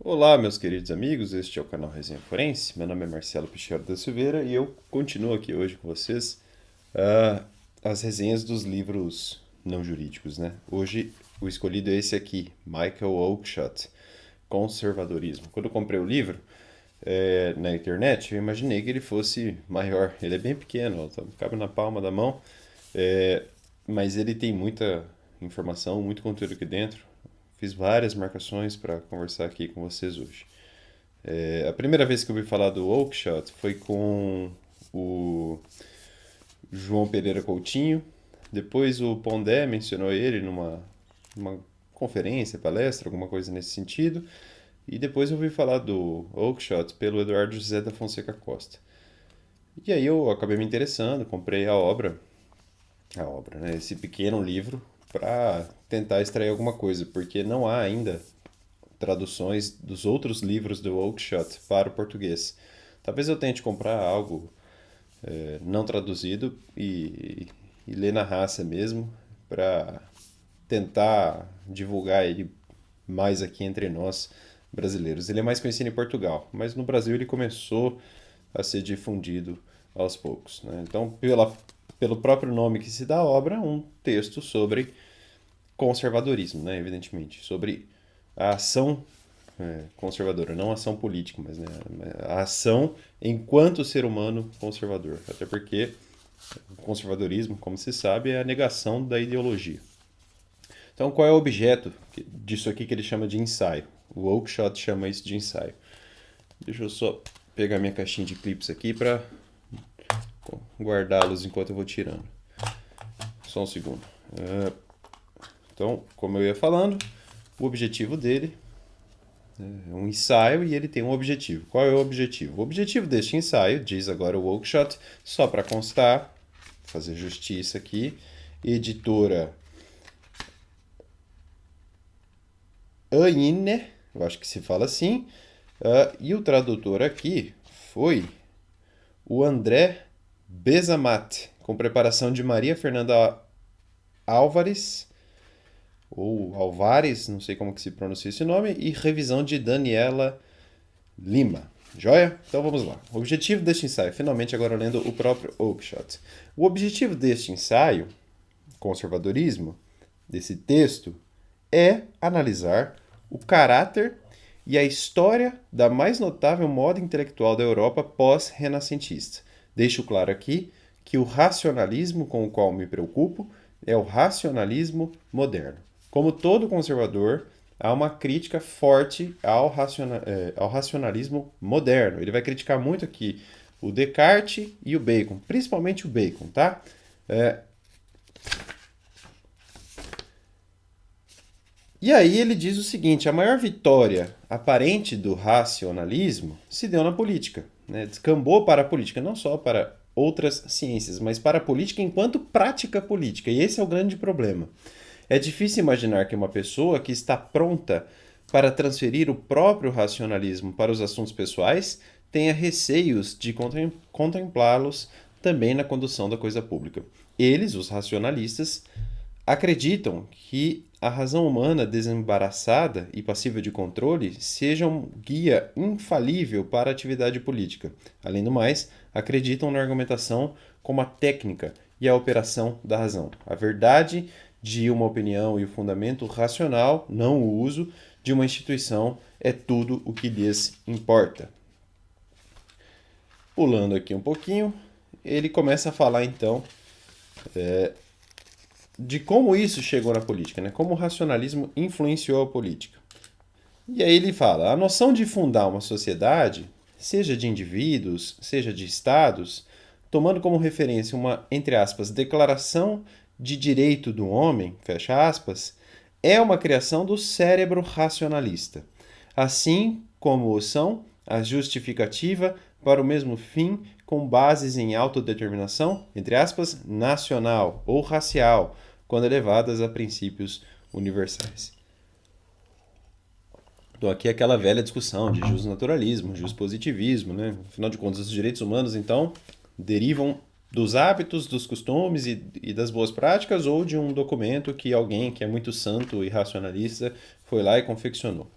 Olá, meus queridos amigos, este é o canal Resenha Forense. Meu nome é Marcelo Pichel da Silveira e eu continuo aqui hoje com vocês ah, as resenhas dos livros não jurídicos, né? Hoje o escolhido é esse aqui, Michael Oakeshott, Conservadorismo. Quando eu comprei o livro na internet, eu imaginei que ele fosse maior. Ele é bem pequeno, ó, cabe na palma da mão, é, mas ele tem muita informação, muito conteúdo aqui dentro. Fiz várias marcações para conversar aqui com vocês hoje. A primeira vez que eu ouvi falar do Oakeshott foi com o João Pereira Coutinho. Depois o Pondé mencionou ele numa conferência, palestra, alguma coisa nesse sentido. E depois eu ouvi falar do Oakeshott pelo Eduardo José da Fonseca Costa. E aí eu acabei me interessando, comprei a obra, né, esse pequeno livro, para tentar extrair alguma coisa, porque não há ainda traduções dos outros livros do Oakeshott para o português. Talvez eu tente comprar algo não traduzido e ler na raça mesmo, para tentar divulgar ele mais aqui entre nós brasileiros. Ele é mais conhecido em Portugal, mas no Brasil ele começou a ser difundido aos poucos, né? Então, pelo próprio nome que se dá à obra, um texto sobre conservadorismo, né? Evidentemente, sobre a ação conservadora, não a ação política, mas né, a ação enquanto ser humano conservador. Até porque o conservadorismo, como se sabe, é a negação da ideologia. Então, qual é o objeto disso aqui que ele chama de ensaio? O Oakeshott chama isso de ensaio. Deixa eu só pegar minha caixinha de clips aqui para guardá-los enquanto eu vou tirando. Só um segundo. Então, como eu ia falando, o objetivo dele é um ensaio e ele tem um objetivo. Qual é o objetivo? O objetivo deste ensaio, diz agora o Oakeshott, só para constar, fazer justiça aqui, editora Aine, eu acho que se fala assim, e o tradutor aqui foi o André Bezamat, com preparação de Maria Fernanda Álvares, ou Alvares, não sei como que se pronuncia esse nome, e revisão de Daniela Lima. Joia? Então vamos lá. O objetivo deste ensaio, finalmente agora lendo o próprio Oakeshott. O objetivo deste ensaio, conservadorismo, desse texto, é analisar o caráter e a história da mais notável moda intelectual da Europa pós-renascentista. Deixo claro aqui que o racionalismo com o qual me preocupo é o racionalismo moderno. Como todo conservador, há uma crítica forte ao racionalismo moderno. Ele vai criticar muito aqui o Descartes e o Bacon, principalmente o Bacon, tá? E aí ele diz o seguinte: a maior vitória aparente do racionalismo se deu na política, né? Descambou para a política, não só para outras ciências, mas para a política enquanto prática política. E esse é o grande problema. É difícil imaginar que uma pessoa que está pronta para transferir o próprio racionalismo para os assuntos pessoais tenha receios de contemplá-los também na condução da coisa pública. Eles, os racionalistas, acreditam que a razão humana desembaraçada e passível de controle seja um guia infalível para a atividade política. Além do mais, acreditam na argumentação como a técnica e a operação da razão. A verdade de uma opinião e o fundamento racional, não o uso, de uma instituição é tudo o que lhes importa. Pulando aqui um pouquinho, ele começa a falar então de como isso chegou na política, né? Como o racionalismo influenciou a política. E aí ele fala: a noção de fundar uma sociedade, seja de indivíduos, seja de estados, tomando como referência uma, entre aspas, declaração de direito do homem, fecha aspas, é uma criação do cérebro racionalista, assim como o são a justificativa para o mesmo fim com bases em autodeterminação, entre aspas, nacional ou racial, quando elevadas a princípios universais. Então aqui é aquela velha discussão de justnaturalismo, justpositivismo, né? Afinal de contas, os direitos humanos, então, derivam dos hábitos, dos costumes e das boas práticas ou de um documento que alguém que é muito santo e racionalista foi lá e confeccionou.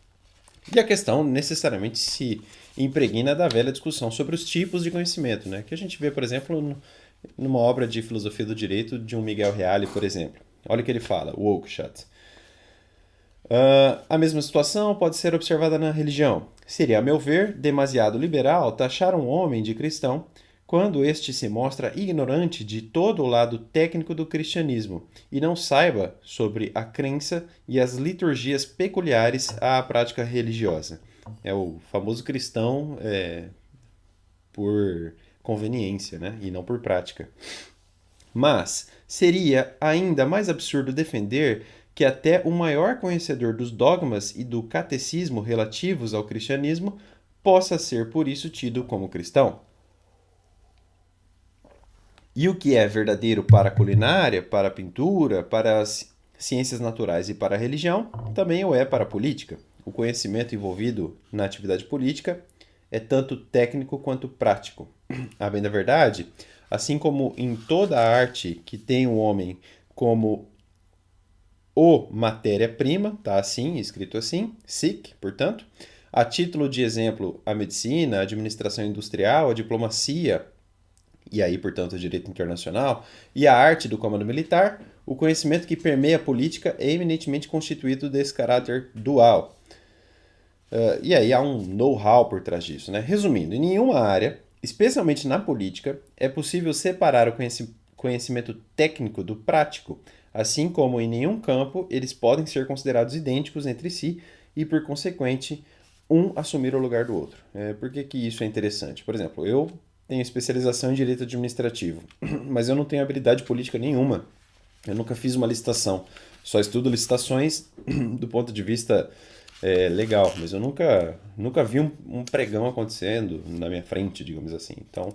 E a questão necessariamente se impregna da velha discussão sobre os tipos de conhecimento, né? Que a gente vê, por exemplo, numa obra de filosofia do direito de um Miguel Reale, por exemplo. Olha o que ele fala, o Oakeshott. A mesma situação pode ser observada na religião. Seria, a meu ver, demasiado liberal taxar um homem de cristão quando este se mostra ignorante de todo o lado técnico do cristianismo e não saiba sobre a crença e as liturgias peculiares à prática religiosa. É o famoso cristão por conveniência, né? E não por prática. Mas seria ainda mais absurdo defender que até o maior conhecedor dos dogmas e do catecismo relativos ao cristianismo possa ser por isso tido como cristão. E o que é verdadeiro para a culinária, para a pintura, para as ciências naturais e para a religião, também o é para a política. O conhecimento envolvido na atividade política é tanto técnico quanto prático. A bem da verdade, assim como em toda a arte que tem o homem como o matéria-prima, tá assim, escrito assim, SIC, portanto, a título de exemplo, a medicina, a administração industrial, a diplomacia, e aí, portanto, o direito internacional, e a arte do comando militar, o conhecimento que permeia a política é eminentemente constituído desse caráter dual. E aí há um know-how por trás disso, né? Resumindo, em nenhuma área, especialmente na política, é possível separar o conhecimento técnico do prático, assim como em nenhum campo eles podem ser considerados idênticos entre si e, por consequente, um assumir o lugar do outro. Por que que isso é interessante? Por exemplo, eu tenho especialização em direito administrativo, mas eu não tenho habilidade política nenhuma. Eu nunca fiz uma licitação. Só estudo licitações do ponto de vista legal, mas eu nunca vi um pregão acontecendo na minha frente, digamos assim. Então,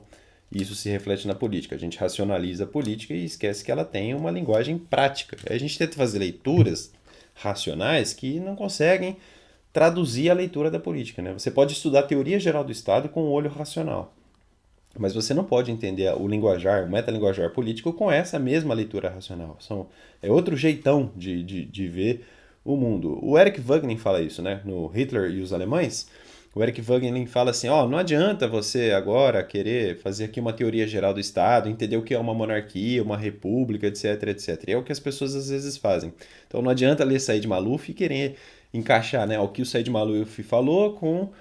isso se reflete na política. A gente racionaliza a política e esquece que ela tem uma linguagem prática. Aí a gente tenta fazer leituras racionais que não conseguem traduzir a leitura da política, né? Você pode estudar a teoria geral do Estado com o olho racional, mas você não pode entender o linguajar, o metalinguajar político com essa mesma leitura racional. É outro jeitão de ver o mundo. O Eric Wagner fala isso, né? No Hitler e os Alemães. O Eric Wagner fala assim, não adianta você agora querer fazer aqui uma teoria geral do Estado, entender o que é uma monarquia, uma república, etc, etc. E é o que as pessoas às vezes fazem. Então não adianta ler Said Maluf e querer encaixar, né, o que o Said Maluf falou com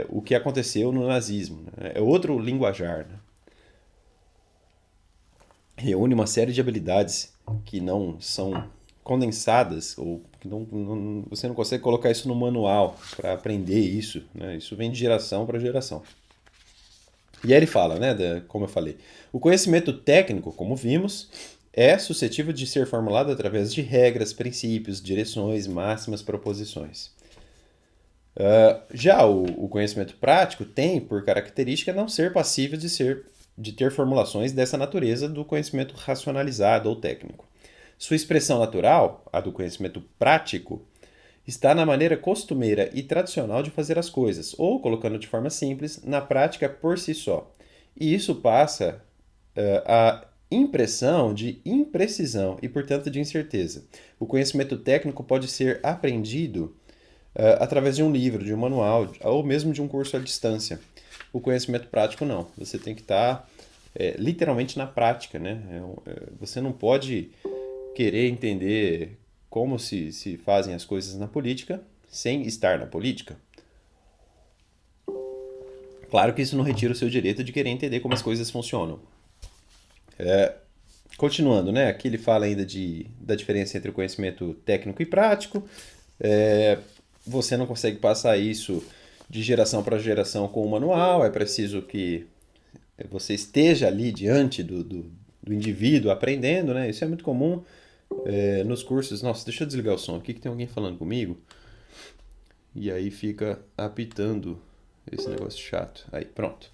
o que aconteceu no nazismo. Né? É outro linguajar. Né? Reúne uma série de habilidades que não são condensadas ou que você não consegue colocar isso no manual para aprender isso. Né? Isso vem de geração para geração. E aí ele fala, né, como eu falei, o conhecimento técnico, como vimos, é suscetível de ser formulado através de regras, princípios, direções, máximas, proposições. Já o conhecimento prático tem por característica não ser passível de ter formulações dessa natureza do conhecimento racionalizado ou técnico. Sua expressão natural, a do conhecimento prático, está na maneira costumeira e tradicional de fazer as coisas, ou, colocando de forma simples, na prática por si só. E isso passa a impressão de imprecisão e, portanto, de incerteza. O conhecimento técnico pode ser aprendido através de um livro, de um manual, ou mesmo de um curso à distância. O conhecimento prático não. Você tem que estar literalmente na prática, né? Você não pode querer entender como se fazem as coisas na política sem estar na política. Claro que isso não retira o seu direito de querer entender como as coisas funcionam. Continuando, né? Aqui ele fala ainda da diferença entre o conhecimento técnico e prático. Você não consegue passar isso de geração para geração com o manual, é preciso que você esteja ali diante do indivíduo aprendendo, né? Isso é muito comum nos cursos. Nossa, deixa eu desligar o som aqui que tem alguém falando comigo. E aí fica apitando esse negócio chato. Aí, pronto.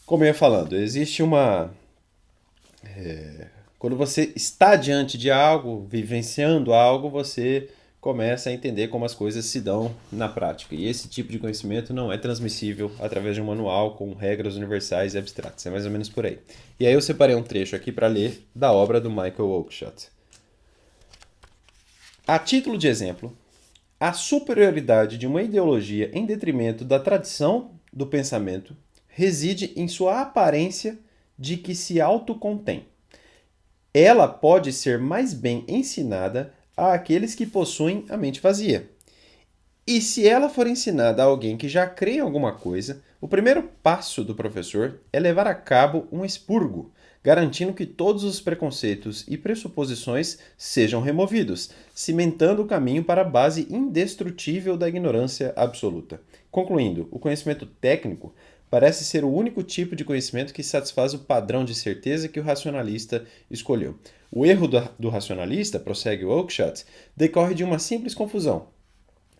Como eu ia falando, existe uma... Quando você está diante de algo, vivenciando algo, você começa a entender como as coisas se dão na prática. E esse tipo de conhecimento não é transmissível através de um manual com regras universais e abstratas. É mais ou menos por aí. E aí eu separei um trecho aqui para ler da obra do Michael Oakeshott. A título de exemplo, A superioridade de uma ideologia em detrimento da tradição do pensamento reside em sua aparência de que se autocontém. Ela pode ser mais bem ensinada àqueles que possuem a mente vazia. E se ela for ensinada a alguém que já crê em alguma coisa, o primeiro passo do professor é levar a cabo um expurgo, garantindo que todos os preconceitos e pressuposições sejam removidos, cimentando o caminho para a base indestrutível da ignorância absoluta. Concluindo, o conhecimento técnico parece ser o único tipo de conhecimento que satisfaz o padrão de certeza que o racionalista escolheu. O erro do racionalista, prossegue Oakeshott, decorre de uma simples confusão: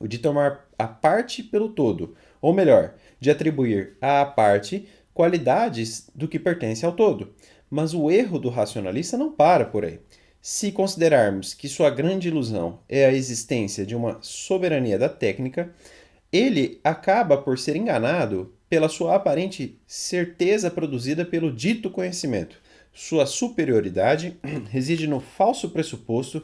o de tomar a parte pelo todo, ou melhor, de atribuir à parte qualidades do que pertence ao todo. Mas o erro do racionalista não para por aí. Se considerarmos que sua grande ilusão é a existência de uma soberania da técnica, ele acaba por ser enganado pela sua aparente certeza produzida pelo dito conhecimento. Sua superioridade reside no falso pressuposto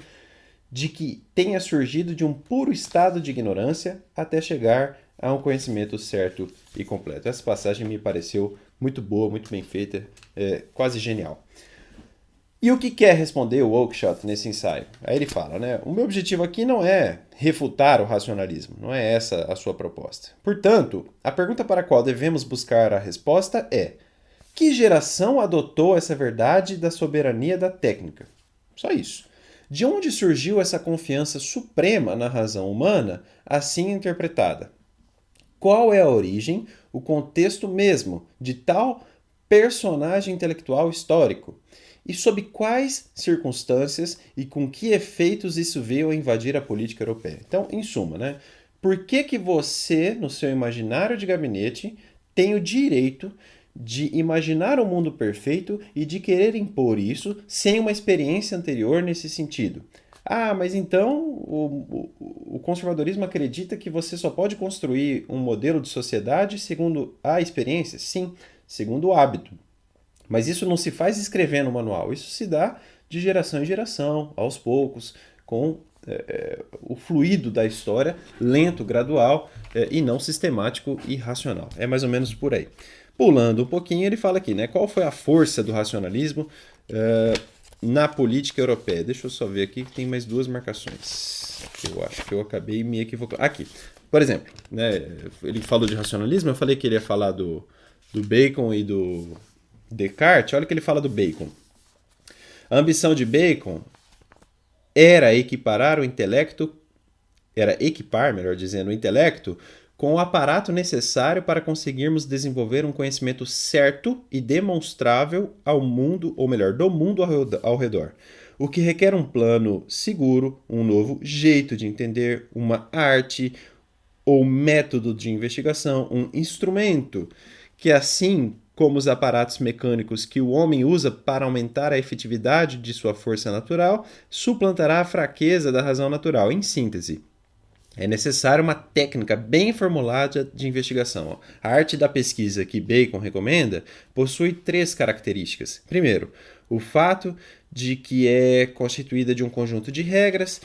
de que tenha surgido de um puro estado de ignorância até chegar a um conhecimento certo e completo. Essa passagem me pareceu muito boa, muito bem feita, quase genial. E o que quer responder o Oakeshott nesse ensaio? Aí ele fala, né? O meu objetivo aqui não é refutar o racionalismo, não é essa a sua proposta. Portanto, a pergunta para a qual devemos buscar a resposta é: que geração adotou essa verdade da soberania da técnica? Só isso. De onde surgiu essa confiança suprema na razão humana, assim interpretada? Qual é a origem, o contexto mesmo de tal personagem intelectual histórico? E sob quais circunstâncias e com que efeitos isso veio a invadir a política europeia? Então, em suma, né? Por que você, no seu imaginário de gabinete, tem o direito de imaginar um mundo perfeito e de querer impor isso sem uma experiência anterior nesse sentido? Ah, mas então o conservadorismo acredita que você só pode construir um modelo de sociedade segundo a experiência? Sim, segundo o hábito. Mas isso não se faz escrevendo no manual, isso se dá de geração em geração, aos poucos, com o fluido da história, lento, gradual e não sistemático e racional. É mais ou menos por aí. Pulando um pouquinho, ele fala aqui, né? Qual foi a força do racionalismo na política europeia? Deixa eu só ver aqui que tem mais duas marcações. Eu acho que eu acabei me equivocando. Aqui, por exemplo, né? Ele falou de racionalismo, eu falei que ele ia falar do Bacon e do Descartes. Olha o que ele fala do Bacon. A ambição de Bacon era equipar, melhor dizendo, o intelecto com o aparato necessário para conseguirmos desenvolver um conhecimento certo e demonstrável ao mundo, ou melhor, do mundo ao redor. O que requer um plano seguro, um novo jeito de entender, uma arte ou método de investigação, um instrumento que, assim como os aparatos mecânicos que o homem usa para aumentar a efetividade de sua força natural, suplantará a fraqueza da razão natural. Em síntese, é necessária uma técnica bem formulada de investigação. A arte da pesquisa que Bacon recomenda possui 3 características. Primeiro, o fato de que é constituída de um conjunto de regras,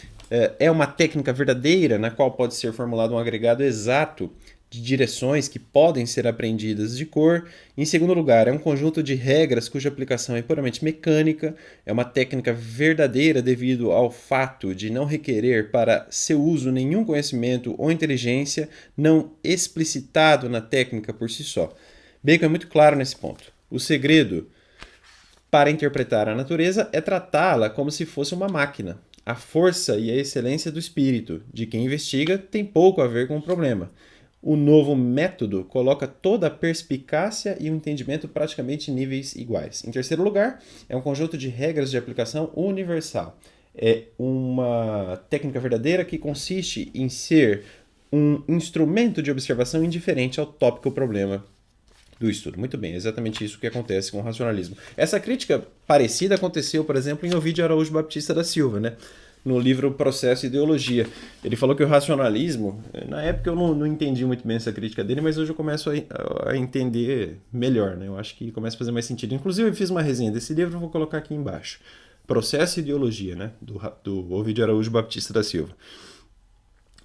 é uma técnica verdadeira na qual pode ser formulado um agregado exato de direções que podem ser aprendidas de cor. Em segundo lugar, é um conjunto de regras cuja aplicação é puramente mecânica, é uma técnica verdadeira devido ao fato de não requerer para seu uso nenhum conhecimento ou inteligência não explicitado na técnica por si só. Bacon é muito claro nesse ponto. O segredo para interpretar a natureza é tratá-la como se fosse uma máquina. A força e a excelência do espírito de quem investiga tem pouco a ver com o problema. O novo método coloca toda a perspicácia e o entendimento praticamente em níveis iguais. Em terceiro lugar, é um conjunto de regras de aplicação universal. É uma técnica verdadeira que consiste em ser um instrumento de observação indiferente ao tópico ou problema do estudo. Muito bem, é exatamente isso que acontece com o racionalismo. Essa crítica parecida aconteceu, por exemplo, em Ovídio Araújo Baptista da Silva, né? No livro Processo e Ideologia. Ele falou que o racionalismo, na época eu não entendi muito bem essa crítica dele, mas hoje eu começo a entender melhor, né? Eu acho que começa a fazer mais sentido. Inclusive eu fiz uma resenha desse livro, eu vou colocar aqui embaixo. Processo e Ideologia, né? Do Ovídio Araújo Baptista da Silva.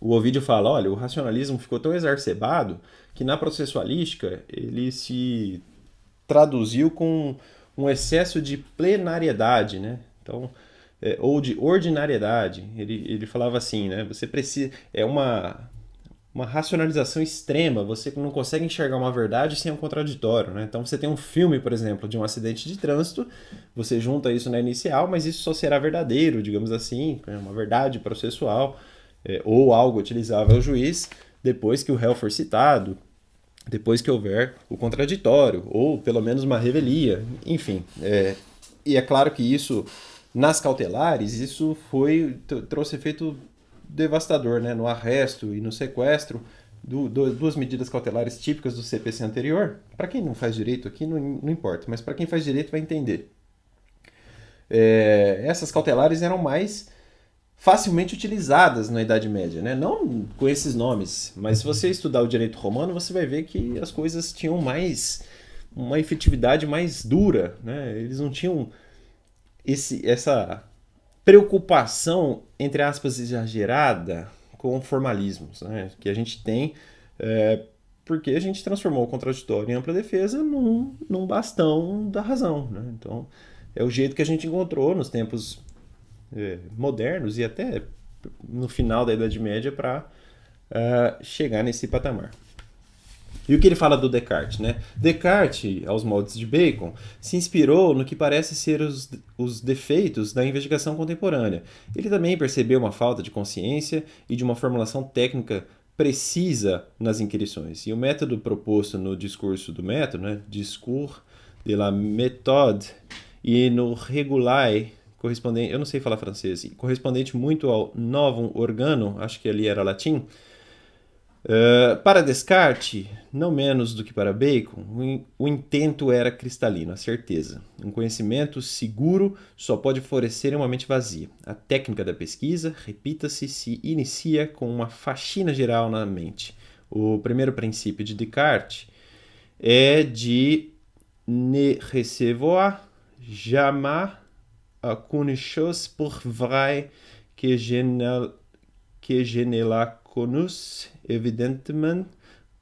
o Ovídio fala, olha, o racionalismo ficou tão exacerbado que na processualística ele se traduziu com um excesso de plenariedade, né? Então, ou de ordinariedade. Ele falava assim, né? Você precisa... É uma racionalização extrema, você não consegue enxergar uma verdade sem um contraditório, né? Então você tem um filme, por exemplo, de um acidente de trânsito, você junta isso na inicial, mas isso só será verdadeiro, digamos assim, uma verdade processual, ou algo utilizável ao juiz, depois que o réu for citado, depois que houver o contraditório, ou pelo menos uma revelia, enfim. E é claro que isso, nas cautelares, isso trouxe efeito devastador, né? No arresto e no sequestro, duas medidas cautelares típicas do CPC anterior. Para quem não faz direito aqui, não importa, mas para quem faz direito vai entender. Essas cautelares eram mais facilmente utilizadas na Idade Média, né? Não com esses nomes, mas se você estudar o direito romano, você vai ver que as coisas tinham uma efetividade mais dura, né? Eles não tinham essa preocupação, entre aspas, exagerada com formalismos, né? Que a gente tem porque a gente transformou o contraditório em ampla defesa num bastão da razão, né? Então, é o jeito que a gente encontrou nos tempos modernos e até no final da Idade Média para chegar nesse patamar. E o que ele fala do Descartes, né? Descartes, aos moldes de Bacon, se inspirou no que parece ser os defeitos da investigação contemporânea. Ele também percebeu uma falta de consciência e de uma formulação técnica precisa nas inquirições. E o método proposto no discurso do método, né? Discours de la méthode, e no Regulae, correspondente, eu não sei falar francês, correspondente muito ao Novum Organum, acho que ali era latim. Para Descartes, não menos do que para Bacon, o intento era cristalino, a certeza. Um conhecimento seguro só pode florescer em uma mente vazia. A técnica da pesquisa, repita-se, se inicia com uma faxina geral na mente. O primeiro princípio de Descartes é de ne recevoir jamais qu'une chose pour vrai que je ne la conus evidentement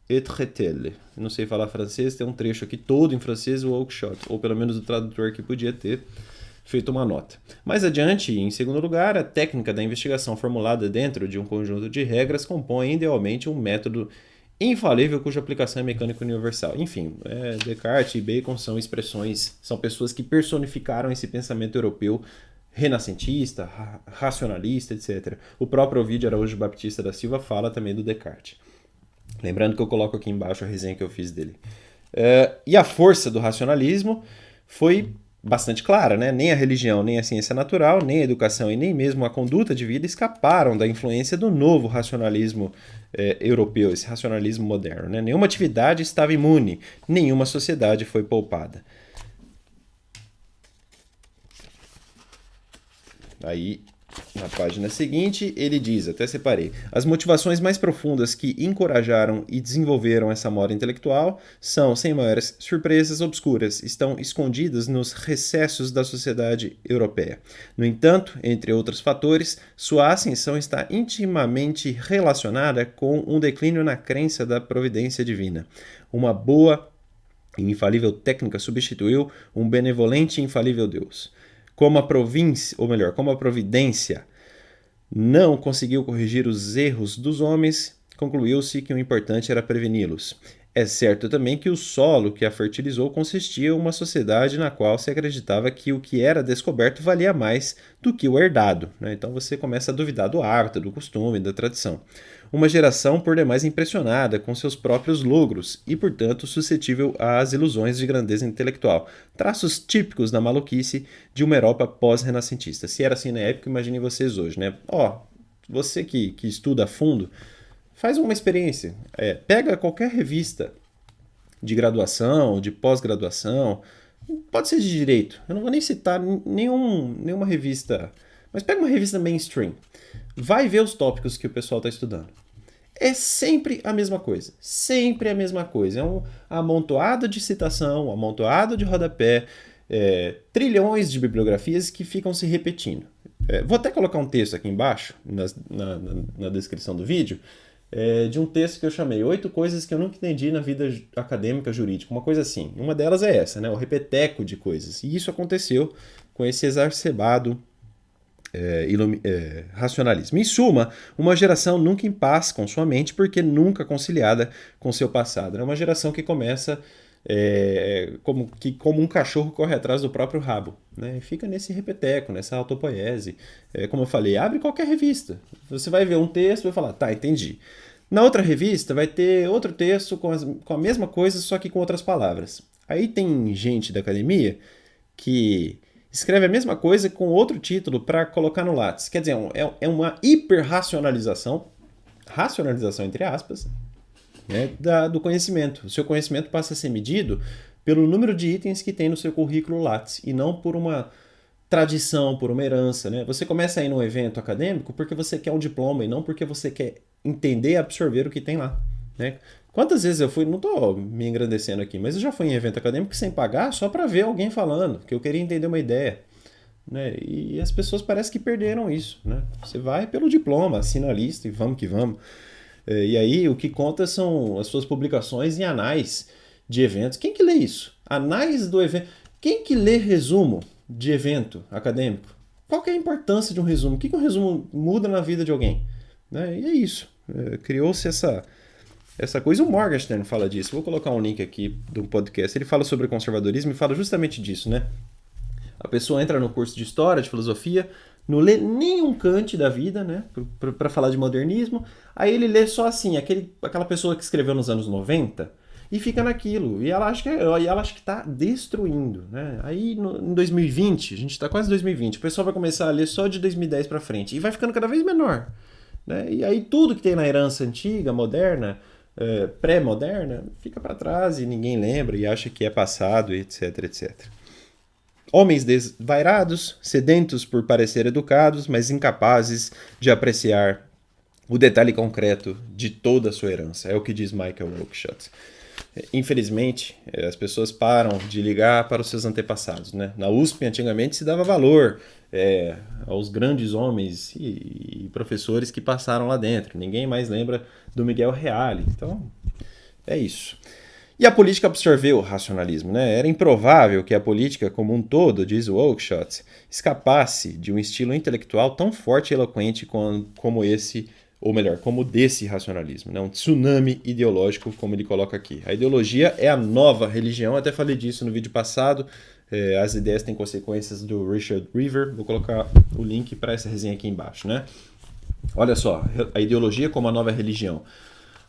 être telle. Não sei falar francês, tem um trecho aqui todo em francês, o Oakeshott, ou pelo menos o tradutor que podia ter feito uma nota. Mais adiante, em segundo lugar, a técnica da investigação formulada dentro de um conjunto de regras compõe idealmente um método infalível cuja aplicação é mecânica universal. Enfim, Descartes e Bacon são expressões, são pessoas que personificaram esse pensamento europeu renascentista, racionalista, etc. O próprio Ovídio Araújo Baptista da Silva fala também do Descartes. Lembrando que eu coloco aqui embaixo a resenha que eu fiz dele. E a força do racionalismo foi bastante clara, né? Nem a religião, nem a ciência natural, nem a educação e nem mesmo a conduta de vida escaparam da influência do novo racionalismo europeu, esse racionalismo moderno, né? Nenhuma atividade estava imune, nenhuma sociedade foi poupada. Aí, na página seguinte, ele diz, até separei, as motivações mais profundas que encorajaram e desenvolveram essa moda intelectual são, sem maiores surpresas, obscuras, estão escondidas nos recessos da sociedade europeia. No entanto, entre outros fatores, sua ascensão está intimamente relacionada com um declínio na crença da providência divina. Uma boa e infalível técnica substituiu um benevolente e infalível Deus. Como a providência não conseguiu corrigir os erros dos homens, concluiu-se que o importante era preveni-los. É certo também que o solo que a fertilizou consistia em uma sociedade na qual se acreditava que o que era descoberto valia mais do que o herdado, né? Então você começa a duvidar do hábito, do costume, da tradição. Uma geração por demais impressionada com seus próprios logros e, portanto, suscetível às ilusões de grandeza intelectual. Traços típicos da maluquice de uma Europa pós-renascentista. Se era assim na época, imaginem vocês hoje, né? Você que estuda a fundo, faz uma experiência. Pega qualquer revista de graduação, de pós-graduação, pode ser de direito. Eu não vou nem citar nenhuma revista, mas pega uma revista mainstream. Vai ver os tópicos que o pessoal está estudando. É sempre a mesma coisa. Sempre a mesma coisa. É um amontoado de citação, um amontoado de rodapé, trilhões de bibliografias que ficam se repetindo. Vou até colocar um texto aqui embaixo, na descrição do vídeo, de um texto que eu chamei 8 coisas que eu nunca entendi na vida acadêmica jurídica, uma coisa assim. Uma delas é essa, né, o repeteco de coisas. E isso aconteceu com esse exacerbado racionalismo. Em suma, uma geração nunca em paz com sua mente, porque nunca conciliada com seu passado. É uma geração que começa como um cachorro corre atrás do próprio rabo, né? E fica nesse repeteco, nessa autopoiese. Como eu falei, abre qualquer revista. Você vai ver um texto e vai falar, tá, entendi. Na outra revista vai ter outro texto com a mesma coisa, só que com outras palavras. Aí tem gente da academia que escreve a mesma coisa com outro título para colocar no Lattes. Quer dizer, uma hiperracionalização, racionalização entre aspas, né, do conhecimento. O seu conhecimento passa a ser medido pelo número de itens que tem no seu currículo Lattes e não por uma tradição, por uma herança. Né? Você começa a ir num evento acadêmico porque você quer um diploma e não porque você quer entender e absorver o que tem lá. Né? Quantas vezes eu fui, não estou me engrandecendo aqui, mas eu já fui em evento acadêmico sem pagar só para ver alguém falando, que eu queria entender uma ideia. Né? E as pessoas parecem que perderam isso. Né? Você vai pelo diploma, assina a lista e vamos que vamos. E aí o que conta são as suas publicações em anais de eventos. Quem que lê isso? Anais do evento. Quem que lê resumo de evento acadêmico? Qual que é a importância de um resumo? O que um resumo muda na vida de alguém? Né? E é isso. Criou-se essa coisa. O Morgenstern fala disso. Vou colocar um link aqui de um podcast. Ele fala sobre conservadorismo e fala justamente disso, né? A pessoa entra no curso de história, de filosofia, não lê nenhum Kant da vida, né? Para falar de modernismo. Aí ele lê só assim, aquela pessoa que escreveu nos anos 90 e fica naquilo. E ela acha que está destruindo, né? Aí em 2020, a gente está quase em 2020, o pessoal vai começar a ler só de 2010 para frente e vai ficando cada vez menor. Né? E aí tudo que tem na herança antiga, moderna, pré-moderna, fica para trás e ninguém lembra e acha que é passado, etc, etc. Homens desvairados, sedentos por parecer educados, mas incapazes de apreciar o detalhe concreto de toda a sua herança. É o que diz Michael Oakeshott. Infelizmente, as pessoas param de ligar para os seus antepassados. Né? Na USP, antigamente, se dava valor aos grandes homens e professores que passaram lá dentro. Ninguém mais lembra do Miguel Reale. Então, é isso. E a política absorveu o racionalismo. Né? Era improvável que a política como um todo, diz o Oakeshott, escapasse de um estilo intelectual tão forte e eloquente como esse, ou melhor, como desse racionalismo. Né? Um tsunami ideológico, como ele coloca aqui. A ideologia é a nova religião, até falei disso no vídeo passado. As ideias têm consequências do Richard River. Vou colocar o link para essa resenha aqui embaixo. Né? Olha só, a ideologia como a nova religião.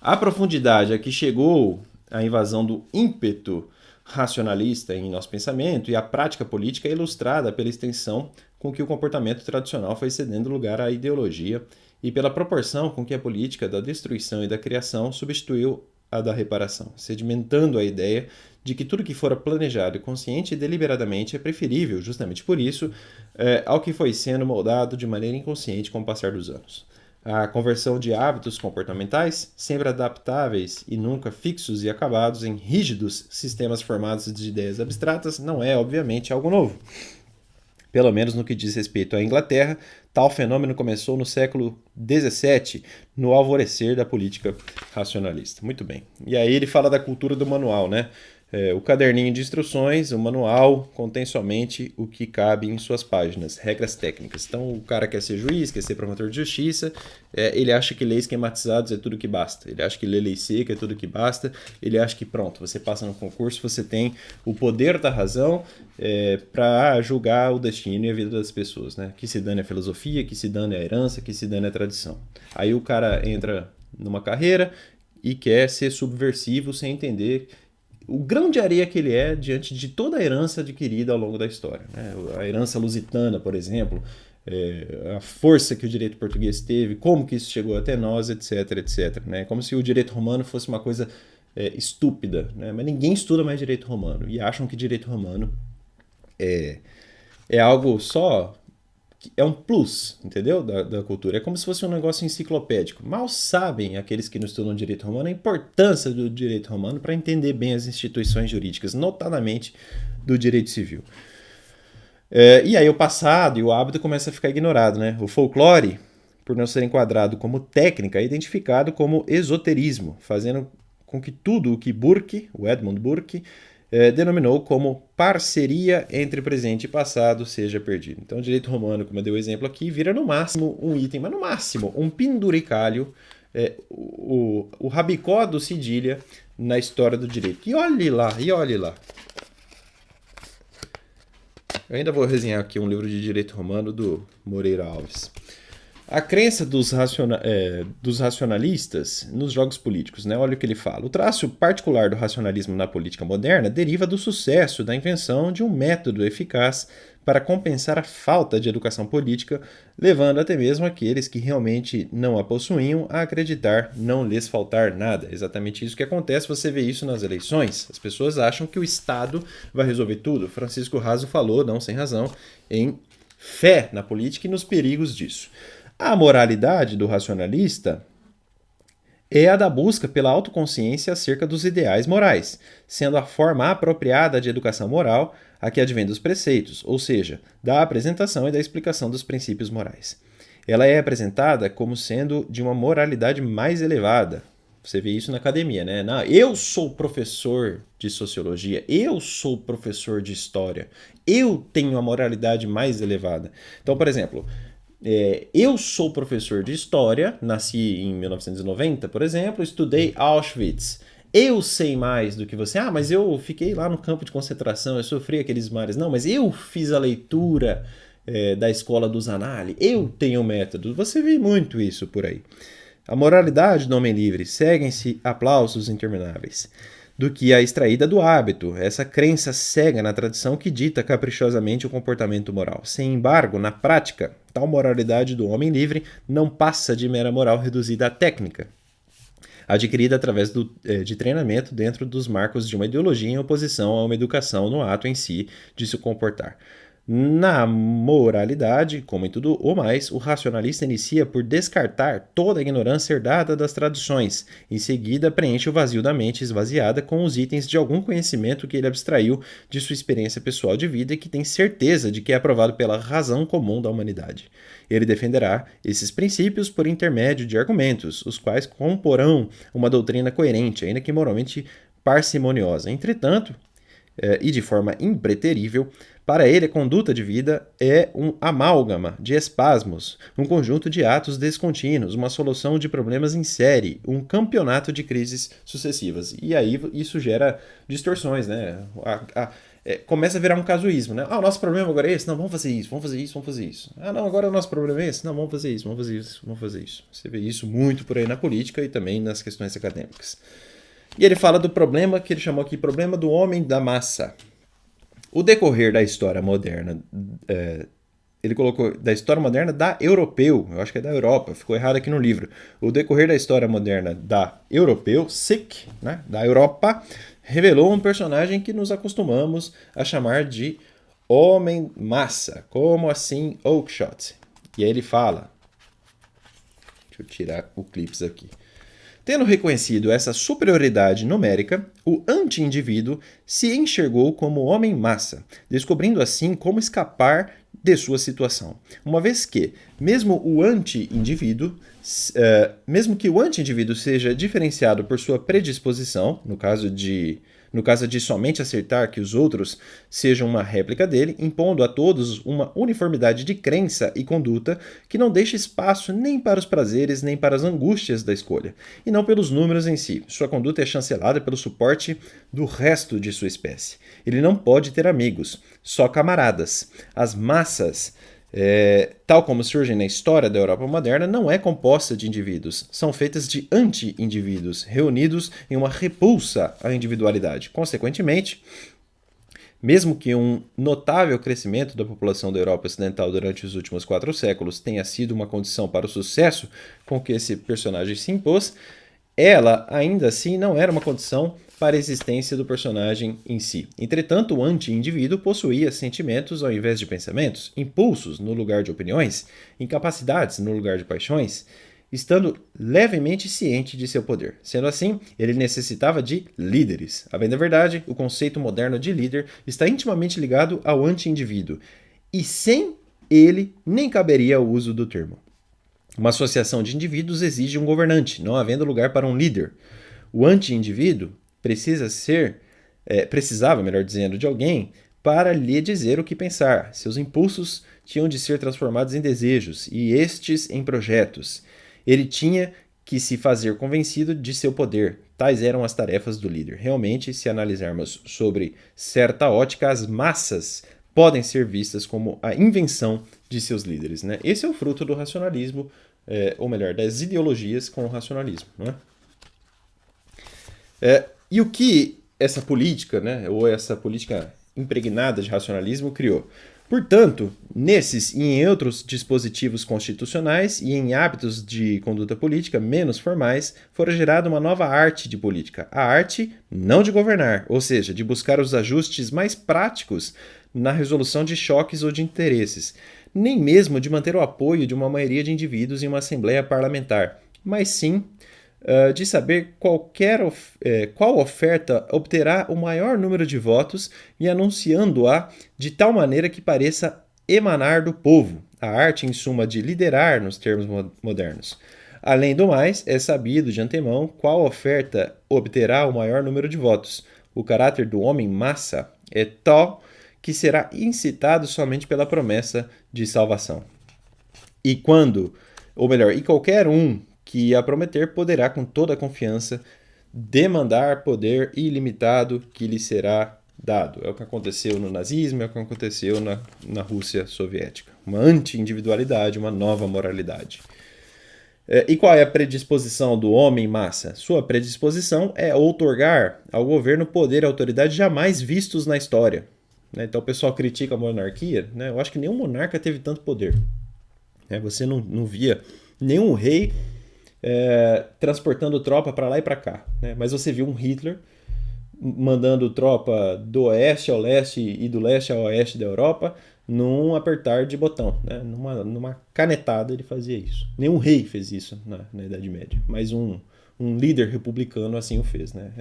A profundidade a que chegou a invasão do ímpeto racionalista em nosso pensamento e a prática política é ilustrada pela extensão com que o comportamento tradicional foi cedendo lugar à ideologia e pela proporção com que a política da destruição e da criação substituiu a da reparação, sedimentando a ideia de que tudo que fora planejado, consciente e deliberadamente é preferível, justamente por isso, ao que foi sendo moldado de maneira inconsciente com o passar dos anos. A conversão de hábitos comportamentais, sempre adaptáveis e nunca fixos e acabados em rígidos sistemas formados de ideias abstratas, não é, obviamente, algo novo. Pelo menos no que diz respeito à Inglaterra, tal fenômeno começou no século XVII, no alvorecer da política racionalista. Muito bem. E aí ele fala da cultura do manual, né? O caderninho de instruções, o manual, contém somente o que cabe em suas páginas, regras técnicas. Então, o cara quer ser juiz, quer ser promotor de justiça, ele acha que leis esquematizadas é tudo que basta. Ele acha que ler lei seca é tudo que basta. Ele acha que, pronto, você passa no concurso, você tem o poder da razão para julgar o destino e a vida das pessoas. Né? Que se dane a filosofia, que se dane a herança, que se dane a tradição. Aí o cara entra numa carreira e quer ser subversivo sem entender o grão de areia que ele é diante de toda a herança adquirida ao longo da história. Né? A herança lusitana, por exemplo, a força que o direito português teve, como que isso chegou até nós, etc, etc. Né? Como se o direito romano fosse uma coisa estúpida, né? Mas ninguém estuda mais direito romano e acham que direito romano é algo só... É um plus, entendeu? Da cultura. É como se fosse um negócio enciclopédico. Mal sabem aqueles que não estudam direito romano a importância do direito romano para entender bem as instituições jurídicas, notadamente do direito civil. E aí o passado e o hábito começam a ficar ignorado, né? O folclore, por não ser enquadrado como técnica, é identificado como esoterismo, fazendo com que tudo o que Burke, o Edmund Burke, denominou como parceria entre presente e passado seja perdido. Então, o direito romano, como eu dei o exemplo aqui, vira no máximo um item, mas no máximo um penduricalho, o rabicó do Cedilha na história do direito. E olhe lá, e olhe lá. Eu ainda vou resenhar aqui um livro de direito romano do Moreira Alves. A crença dos racionalistas nos jogos políticos, né? Olha o que ele fala. O traço particular do racionalismo na política moderna deriva do sucesso da invenção de um método eficaz para compensar a falta de educação política, levando até mesmo aqueles que realmente não a possuíam a acreditar não lhes faltar nada. É exatamente isso que acontece, você vê isso nas eleições. As pessoas acham que o Estado vai resolver tudo. Francisco Raso falou, não sem razão, em fé na política e nos perigos disso. A moralidade do racionalista é a da busca pela autoconsciência acerca dos ideais morais, sendo a forma apropriada de educação moral a que advém dos preceitos, ou seja, da apresentação e da explicação dos princípios morais. Ela é apresentada como sendo de uma moralidade mais elevada. Você vê isso na academia, né? Não, eu sou professor de sociologia, eu sou professor de história, eu tenho a moralidade mais elevada. Então, por exemplo, eu sou professor de história, nasci em 1990, por exemplo, estudei Auschwitz. Eu sei mais do que você. Ah, mas eu fiquei lá no campo de concentração, eu sofri aqueles mares. Não, mas eu fiz a leitura da escola do Zanardi, eu tenho método. Você vê muito isso por aí. A moralidade do homem livre seguem-se aplausos intermináveis, do que a extraída do hábito, essa crença cega na tradição que dita caprichosamente o comportamento moral. Sem embargo, na prática, tal moralidade do homem livre não passa de mera moral reduzida à técnica, adquirida através de treinamento dentro dos marcos de uma ideologia em oposição a uma educação no ato em si de se comportar. Na moralidade, como em tudo o mais, o racionalista inicia por descartar toda a ignorância herdada das tradições. Em seguida, preenche o vazio da mente esvaziada com os itens de algum conhecimento que ele abstraiu de sua experiência pessoal de vida e que tem certeza de que é aprovado pela razão comum da humanidade. Ele defenderá esses princípios por intermédio de argumentos, os quais comporão uma doutrina coerente, ainda que moralmente parcimoniosa. Entretanto, e de forma impreterível, para ele a conduta de vida é um amálgama de espasmos, um conjunto de atos descontínuos, uma solução de problemas em série, um campeonato de crises sucessivas. E aí isso gera distorções, né? Começa a virar um casuísmo, né? Ah, o nosso problema agora é esse? Não, vamos fazer isso, vamos fazer isso, vamos fazer isso. Ah, não, agora o nosso problema é esse? Não, vamos fazer isso, vamos fazer isso, vamos fazer isso. Você vê isso muito por aí na política e também nas questões acadêmicas. E ele fala do problema que ele chamou aqui, problema do homem da massa. O decorrer da história moderna, ele colocou da história moderna da europeu, eu acho que é da Europa, ficou errado aqui no livro. O decorrer da história moderna da europeu, SIC, né, da Europa, revelou um personagem que nos acostumamos a chamar de homem massa, como assim Oakeshott. E aí ele fala, deixa eu tirar o clips aqui. Tendo reconhecido essa superioridade numérica, o anti-indivíduo se enxergou como homem-massa, descobrindo assim como escapar de sua situação. Uma vez que, mesmo que o anti-indivíduo seja diferenciado por sua predisposição, no caso de somente aceitar que os outros sejam uma réplica dele, impondo a todos uma uniformidade de crença e conduta que não deixa espaço nem para os prazeres nem para as angústias da escolha, e não pelos números em si. Sua conduta é chancelada pelo suporte do resto de sua espécie. Ele não pode ter amigos, só camaradas. As massas, tal como surgem na história da Europa moderna, não é composta de indivíduos, são feitas de anti-indivíduos, reunidos em uma repulsa à individualidade. Consequentemente, mesmo que um notável crescimento da população da Europa Ocidental durante os últimos 4 séculos tenha sido uma condição para o sucesso com que esse personagem se impôs, ela, ainda assim, não era uma condição para a existência do personagem em si. Entretanto, o anti-indivíduo possuía sentimentos ao invés de pensamentos, impulsos no lugar de opiniões, incapacidades no lugar de paixões, estando levemente ciente de seu poder. Sendo assim, ele necessitava de líderes. A bem da verdade, o conceito moderno de líder está intimamente ligado ao anti-indivíduo. e sem ele nem caberia o uso do termo. Uma associação de indivíduos exige um governante, não havendo lugar para um líder. O anti-indivíduo precisava, melhor dizendo, de alguém para lhe dizer o que pensar. Seus impulsos tinham de ser transformados em desejos e estes em projetos. Ele tinha que se fazer convencido de seu poder. Tais eram as tarefas do líder. Realmente, se analisarmos sobre certa ótica, as massas podem ser vistas como a invenção de seus líderes, né? Esse é o fruto do racionalismo, ou melhor, das ideologias com o racionalismo, né? E o que essa política, né, ou essa política impregnada de racionalismo criou? Portanto, nesses e em outros dispositivos constitucionais e em hábitos de conduta política menos formais, fora gerada uma nova arte de política. A arte não de governar, ou seja, de buscar os ajustes mais práticos na resolução de choques ou de interesses, nem mesmo de manter o apoio de uma maioria de indivíduos em uma assembleia parlamentar, mas sim de saber qual oferta obterá o maior número de votos e anunciando-a de tal maneira que pareça emanar do povo. A arte, em suma, de liderar nos termos modernos. Além do mais, é sabido de antemão qual oferta obterá o maior número de votos. O caráter do homem-massa é tal que será incitado somente pela promessa de salvação. E qualquer um que a prometer poderá com toda a confiança demandar poder ilimitado que lhe será dado. É o que aconteceu no nazismo, é o que aconteceu na Rússia soviética. Uma anti-individualidade, uma nova moralidade. E qual é a predisposição do homem-massa? Sua predisposição é outorgar ao governo poder e autoridade jamais vistos na história. Então o pessoal critica a monarquia, né? Eu acho que nenhum monarca teve tanto poder. Você não via nenhum rei transportando tropa para lá e para cá, né? Mas você viu um Hitler mandando tropa do oeste ao leste e do leste ao oeste da Europa num apertar de botão, né? Numa canetada ele fazia isso. Nenhum rei fez isso na Idade Média, mas um líder republicano assim o fez, né?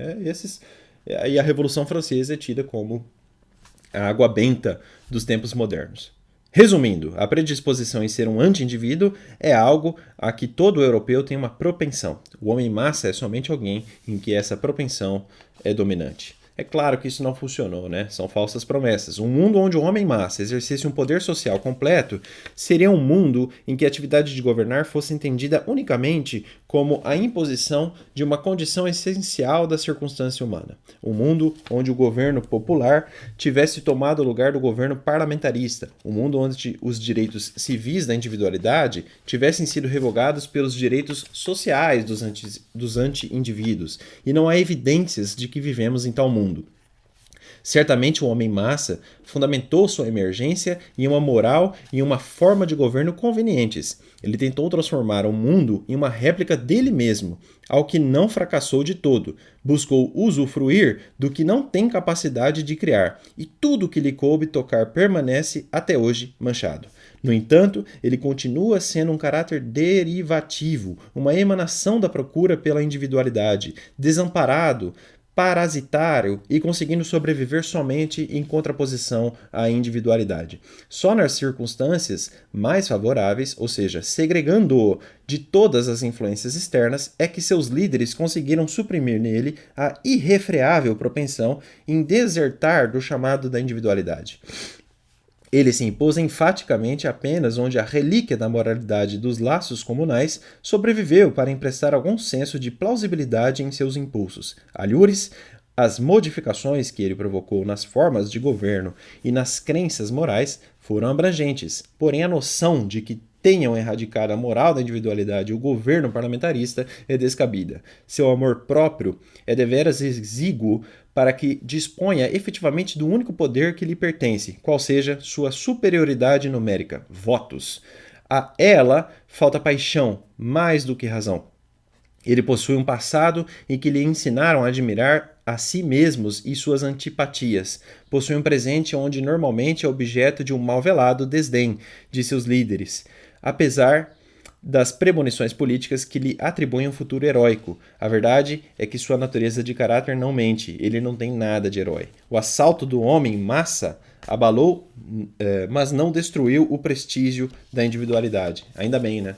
E a Revolução Francesa é tida como a água benta dos tempos modernos. Resumindo, a predisposição em ser um anti-indivíduo é algo a que todo europeu tem uma propensão. O homem-massa é somente alguém em que essa propensão é dominante. É claro que isso não funcionou, né? São falsas promessas. Um mundo onde o homem-massa exercesse um poder social completo seria um mundo em que a atividade de governar fosse entendida unicamente como a imposição de uma condição essencial da circunstância humana. Um mundo onde o governo popular tivesse tomado o lugar do governo parlamentarista. Um mundo onde os direitos civis da individualidade tivessem sido revogados pelos direitos sociais dos anti-indivíduos. E não há evidências de que vivemos em tal mundo. Certamente o homem-massa fundamentou sua emergência em uma moral e em uma forma de governo convenientes. Ele tentou transformar o mundo em uma réplica dele mesmo, ao que não fracassou de todo. Buscou usufruir do que não tem capacidade de criar, e tudo que lhe coube tocar permanece até hoje manchado. No entanto, ele continua sendo um caráter derivativo, uma emanação da procura pela individualidade, desamparado, parasitário e conseguindo sobreviver somente em contraposição à individualidade. Só nas circunstâncias mais favoráveis, ou seja, segregando-o de todas as influências externas, é que seus líderes conseguiram suprimir nele a irrefreável propensão em desertar do chamado da individualidade. Ele se impôs enfaticamente apenas onde a relíquia da moralidade dos laços comunais sobreviveu para emprestar algum senso de plausibilidade em seus impulsos. Alhures, as modificações que ele provocou nas formas de governo e nas crenças morais foram abrangentes, porém a noção de que tenham erradicado a moral da individualidade e o governo parlamentarista é descabida. Seu amor próprio é deveras exíguo para que disponha efetivamente do único poder que lhe pertence, qual seja sua superioridade numérica, votos. A ela falta paixão, mais do que razão. Ele possui um passado em que lhe ensinaram a admirar a si mesmos e suas antipatias. Possui um presente onde normalmente é objeto de um mal velado desdém de seus líderes. Apesar das premonições políticas que lhe atribuem um futuro heróico. A verdade é que sua natureza de caráter não mente, ele não tem nada de herói. O assalto do homem massa abalou, mas não destruiu o prestígio da individualidade. Ainda bem, né?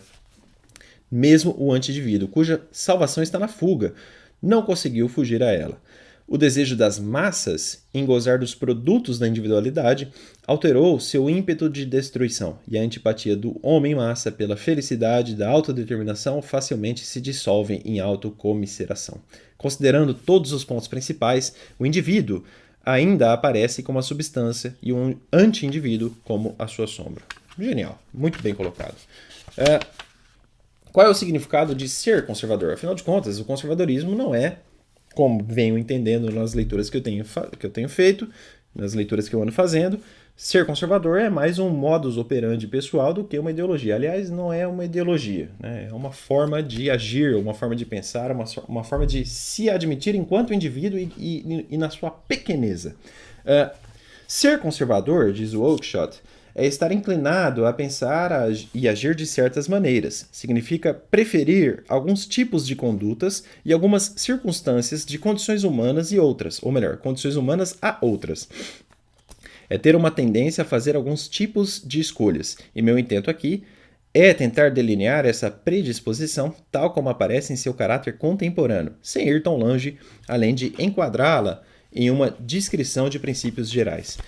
Mesmo o anti-indivíduo, cuja salvação está na fuga, não conseguiu fugir a ela. O desejo das massas em gozar dos produtos da individualidade alterou seu ímpeto de destruição, e a antipatia do homem-massa pela felicidade da autodeterminação facilmente se dissolve em autocomiseração. Considerando todos os pontos principais, o indivíduo ainda aparece como a substância e um anti-indivíduo como a sua sombra. Genial, muito bem colocado. Qual é o significado de ser conservador? Afinal de contas, o conservadorismo não é, como venho entendendo nas leituras que eu tenho feito, nas leituras que eu ando fazendo, ser conservador é mais um modus operandi pessoal do que uma ideologia. Aliás, não é uma ideologia, né? É uma forma de agir, uma forma de pensar, uma forma de se admitir enquanto indivíduo e na sua pequeneza. Ser conservador, diz o Oakeshott, é estar inclinado a pensar e agir de certas maneiras. Significa preferir alguns tipos de condutas e algumas circunstâncias de condições humanas e outras, ou melhor, condições humanas a outras. É ter uma tendência a fazer alguns tipos de escolhas. E meu intento aqui é tentar delinear essa predisposição tal como aparece em seu caráter contemporâneo, sem ir tão longe, além de enquadrá-la em uma descrição de princípios gerais.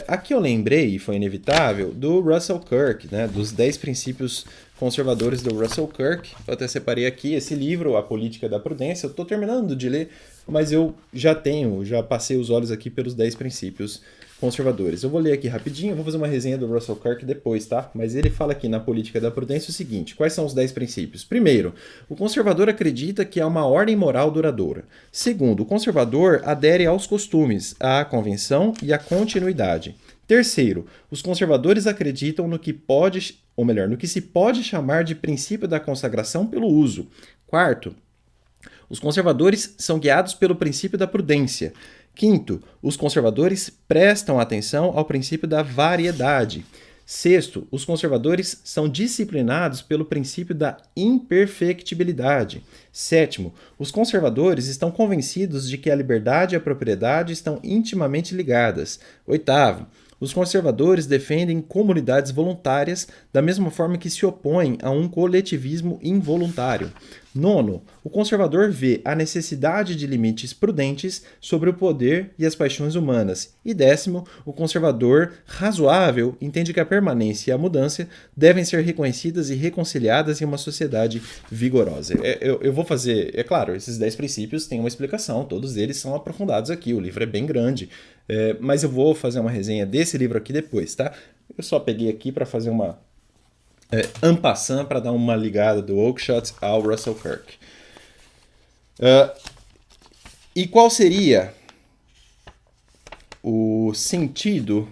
Aqui eu lembrei, e foi inevitável, do Russell Kirk, né, dos 10 princípios conservadores do Russell Kirk. Eu até separei aqui esse livro, A Política da Prudência. Eu estou terminando de ler, mas eu já passei os olhos aqui pelos 10 princípios conservadores. Eu vou ler aqui rapidinho, vou fazer uma resenha do Russell Kirk depois, tá? Mas ele fala aqui na Política da Prudência o seguinte: quais são os 10 princípios? Primeiro, o conservador acredita que há uma ordem moral duradoura. Segundo, o conservador adere aos costumes, à convenção e à continuidade. Terceiro, os conservadores acreditam no que se pode chamar de princípio da consagração pelo uso. Quarto, os conservadores são guiados pelo princípio da prudência. Quinto, os conservadores prestam atenção ao princípio da variedade. Sexto, os conservadores são disciplinados pelo princípio da imperfectibilidade. Sétimo, os conservadores estão convencidos de que a liberdade e a propriedade estão intimamente ligadas. Oitavo, os conservadores defendem comunidades voluntárias da mesma forma que se opõem a um coletivismo involuntário. Nono, o conservador vê a necessidade de limites prudentes sobre o poder e as paixões humanas. E décimo, o conservador razoável entende que a permanência e a mudança devem ser reconhecidas e reconciliadas em uma sociedade vigorosa. Eu vou fazer, é claro, esses 10 princípios têm uma explicação, todos eles são aprofundados aqui, o livro é bem grande, mas eu vou fazer uma resenha desse livro aqui depois, tá? Eu só peguei aqui para fazer uma en passant, para dar uma ligada do Oakeshott ao Russell Kirk. E qual seria o sentido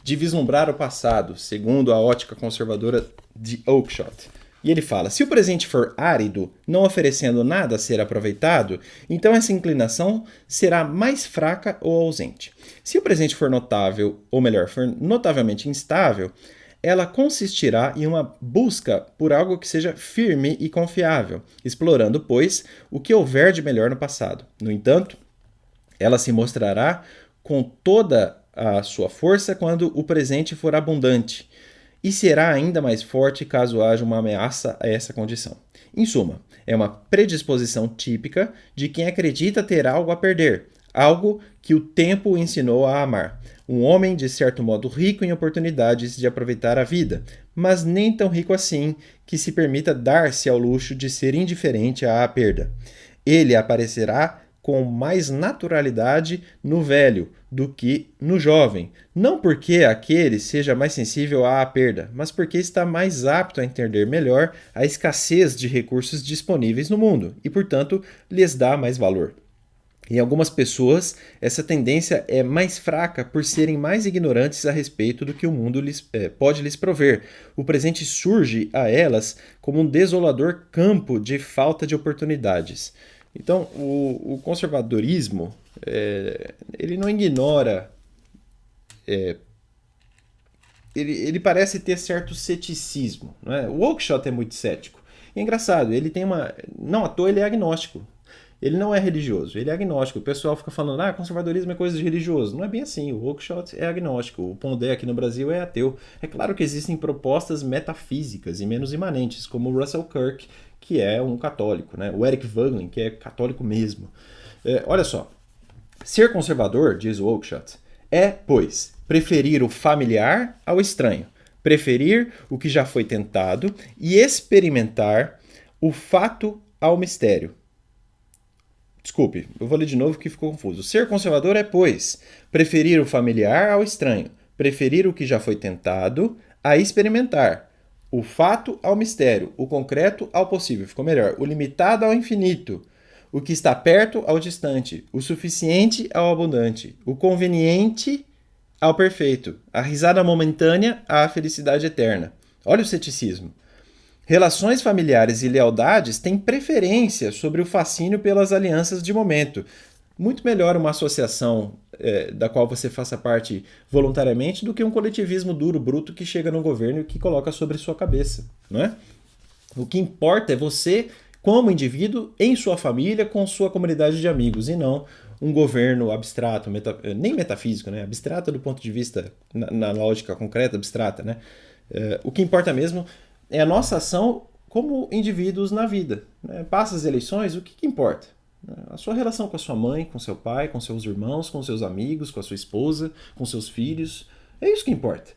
de vislumbrar o passado, segundo a ótica conservadora de Oakeshott? E ele fala: se o presente for árido, não oferecendo nada a ser aproveitado, então essa inclinação será mais fraca ou ausente. Se o presente for notável, ou melhor, for notavelmente instável, ela consistirá em uma busca por algo que seja firme e confiável, explorando, pois, o que houver de melhor no passado. No entanto, ela se mostrará com toda a sua força quando o presente for abundante, e será ainda mais forte caso haja uma ameaça a essa condição. Em suma, é uma predisposição típica de quem acredita ter algo a perder, algo que o tempo o ensinou a amar. Um homem, de certo modo, rico em oportunidades de aproveitar a vida, mas nem tão rico assim que se permita dar-se ao luxo de ser indiferente à perda. Ele aparecerá com mais naturalidade no velho do que no jovem, não porque aquele seja mais sensível à perda, mas porque está mais apto a entender melhor a escassez de recursos disponíveis no mundo e, portanto, lhes dá mais valor. Em algumas pessoas, essa tendência é mais fraca por serem mais ignorantes a respeito do que o mundo pode lhes prover. O presente surge a elas como um desolador campo de falta de oportunidades. Então, o conservadorismo, ele não ignora ele parece ter certo ceticismo. Não é? O Oakeshott é muito cético. E é engraçado, ele tem uma... Não à toa ele é agnóstico. Ele não é religioso, ele é agnóstico. O pessoal fica falando, conservadorismo é coisa de religioso. Não é bem assim, o Oakeshott é agnóstico. O Pondé aqui no Brasil é ateu. É claro que existem propostas metafísicas e menos imanentes, como o Russell Kirk, que é um católico, né? O Eric Voegelin, que é católico mesmo. Olha só, ser conservador, diz o Oakeshott, é, pois, preferir o familiar ao estranho, preferir o que já foi tentado e experimentar o fato ao mistério. Desculpe, eu vou ler de novo que ficou confuso. Ser conservador é, pois, preferir o familiar ao estranho, preferir o que já foi tentado a experimentar, o fato ao mistério, o concreto ao possível, ficou melhor, o limitado ao infinito, o que está perto ao distante, o suficiente ao abundante, o conveniente ao perfeito, a risada momentânea à felicidade eterna. Olha o ceticismo. Relações familiares e lealdades têm preferência sobre o fascínio pelas alianças de momento. Muito melhor uma associação da qual você faça parte voluntariamente do que um coletivismo duro, bruto, que chega no governo e que coloca sobre sua cabeça. Não é? O que importa é você, como indivíduo, em sua família, com sua comunidade de amigos, e não um governo abstrato, nem metafísico, né? Abstrato do ponto de vista, na lógica concreta, abstrata. Né? O que importa mesmo é a nossa ação como indivíduos na vida. Né? Passa as eleições, o que importa? A sua relação com a sua mãe, com seu pai, com seus irmãos, com seus amigos, com a sua esposa, com seus filhos. É isso que importa.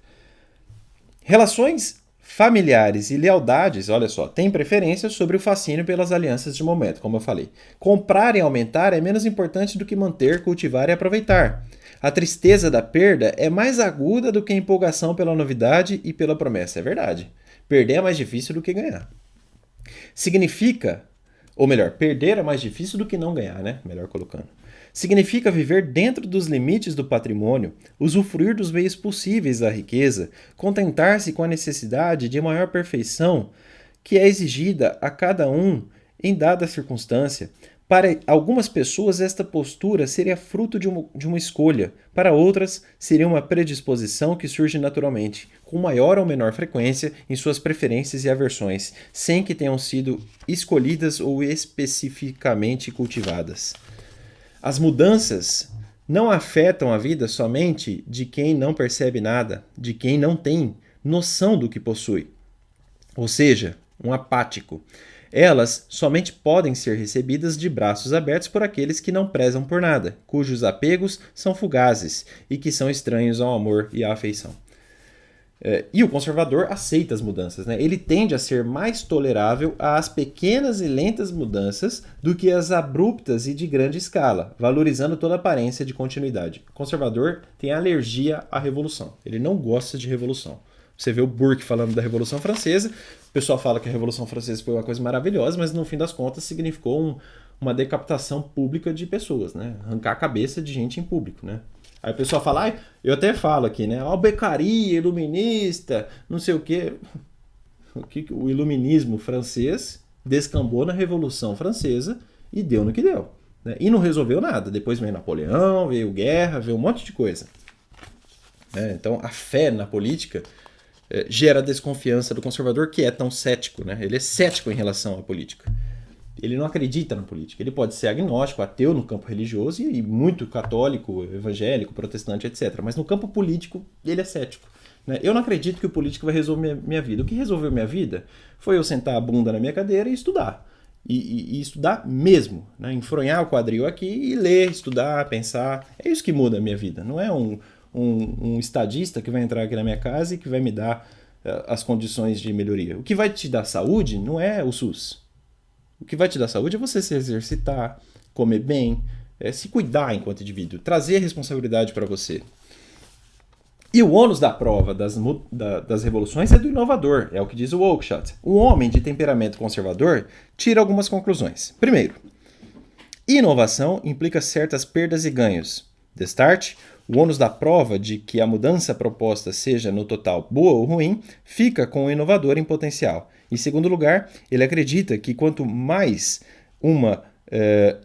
Relações familiares e lealdades, olha só, têm preferência sobre o fascínio pelas alianças de momento, como eu falei. Comprar e aumentar é menos importante do que manter, cultivar e aproveitar. A tristeza da perda é mais aguda do que a empolgação pela novidade e pela promessa. É verdade. Perder é mais difícil do que ganhar. Significa, ou melhor, perder é mais difícil do que não ganhar, né? Melhor colocando. Significa viver dentro dos limites do patrimônio, usufruir dos meios possíveis da riqueza, contentar-se com a necessidade de maior perfeição que é exigida a cada um em dada circunstância. Para algumas pessoas, esta postura seria fruto de uma escolha. Para outras, seria uma predisposição que surge naturalmente, com maior ou menor frequência em suas preferências e aversões, sem que tenham sido escolhidas ou especificamente cultivadas. As mudanças não afetam a vida somente de quem não percebe nada, de quem não tem noção do que possui, ou seja, um apático. Elas somente podem ser recebidas de braços abertos por aqueles que não prezam por nada, cujos apegos são fugazes e que são estranhos ao amor e à afeição. E o conservador aceita as mudanças, né? Ele tende a ser mais tolerável às pequenas e lentas mudanças do que às abruptas e de grande escala, valorizando toda a aparência de continuidade. O conservador tem alergia à revolução, ele não gosta de revolução. Você vê o Burke falando da Revolução Francesa, o pessoal fala que a Revolução Francesa foi uma coisa maravilhosa, mas no fim das contas significou uma decapitação pública de pessoas, né? Arrancar a cabeça de gente em público, né? Aí o pessoal fala, eu até falo aqui, né? Beccaria, iluminista, não sei o quê. O iluminismo francês descambou na Revolução Francesa e deu no que deu. Né? E não resolveu nada. Depois veio Napoleão, veio guerra, veio um monte de coisa. Então a fé na política gera desconfiança do conservador, que é tão cético, né? Ele é cético em relação à política. Ele não acredita na política. Ele pode ser agnóstico, ateu no campo religioso e muito católico, evangélico, protestante, etc. Mas no campo político, ele é cético. Né? Eu não acredito que o político vai resolver minha vida. O que resolveu minha vida foi eu sentar a bunda na minha cadeira e estudar. E estudar mesmo. Né? Enfronhar o quadril aqui e ler, estudar, pensar. É isso que muda a minha vida. Não é um estadista que vai entrar aqui na minha casa e que vai me dar as condições de melhoria. O que vai te dar saúde não é o SUS. O que vai te dar saúde é você se exercitar, comer bem, se cuidar enquanto indivíduo, trazer responsabilidade para você. E o ônus da prova das revoluções é do inovador, é o que diz o Oakeshott. Um homem de temperamento conservador tira algumas conclusões. Primeiro, inovação implica certas perdas e ganhos. Destarte, o ônus da prova de que a mudança proposta seja no total boa ou ruim fica com o inovador em potencial. Em segundo lugar, ele acredita que quanto mais uma